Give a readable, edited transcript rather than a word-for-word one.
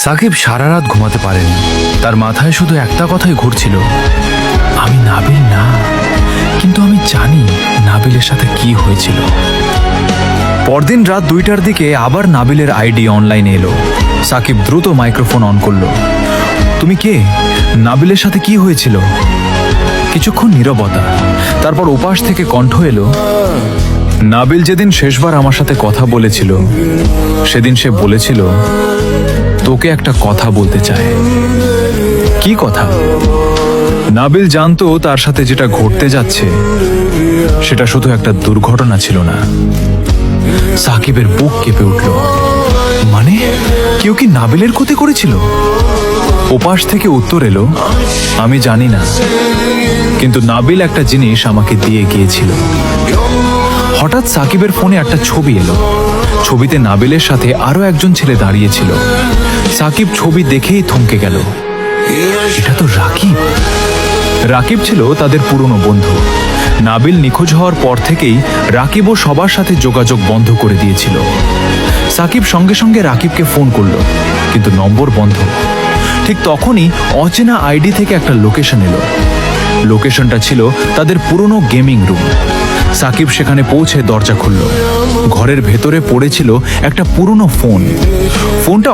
সাকিব সারা রাত ঘুমাতে পারেনি। তার মাথায় শুধু একটা কথাই ঘুরছিল, আমি নাবিল না, কিন্তু আমি জানি নাবিলের সাথে কি হয়েছিল। পরদিন রাত 2টার দিকে আবার নাবিলের আইডি অনলাইনে এলো। সাকিব দ্রুত মাইক্রোফোন অন করলো। তুমি কে? নাবিলের সাথে কি হয়েছিল? কিছুক্ষণ নীরবতা, তারপর ওপাশ থেকে কণ্ঠ এলো, নাবিল যেদিন শেষবার আমার সাথে কথা বলেছিল সেদিন সে বলেছিল তোকে একটা কথা বলতে চায়। কি কথা? নাবিল জানতো তার সাথে যেটা ঘটতে যাচ্ছে সেটা শুধু একটা দুর্ঘটনা ছিল না। সাকিবের বুক কেঁপে উঠল। মানে কেউ কি নাবিলের ক্ষতি করেছিল? ওপাশ থেকে উত্তর এলো, আমি জানি না, কিন্তু নাবিল একটা জিনিস আমাকে দিয়ে গিয়েছিল। হঠাৎ সাকিবের ফোনে একটা ছবি এলো। ছবিতে নাবিলের সাথে আরো একজন ছেলে দাঁড়িয়েছিল। সাকিব ছবি দেখেই থমকে গেল। এটা তো রাকিব। রাকিব ছিল তাদের পুরনো বন্ধু। নাবিল নিখোঁজ হওয়ার পর থেকেই রাকিবও সবার সাথে যোগাযোগ বন্ধ করে দিয়েছিল। সাকিব সঙ্গে সঙ্গে রাকিবকে ফোন করলো, কিন্তু নম্বর বন্ধ। ঠিক তখনই অচেনা আইডি থেকে একটা লোকেশন এলো। লোকেশনটা ছিল তাদের পুরনো গেমিং রুম। সাকিব সেখানে পৌঁছে দরজা খুলল। ঘরের ভেতরে পড়েছিল একটা পুরনো ফোন। ফোনটা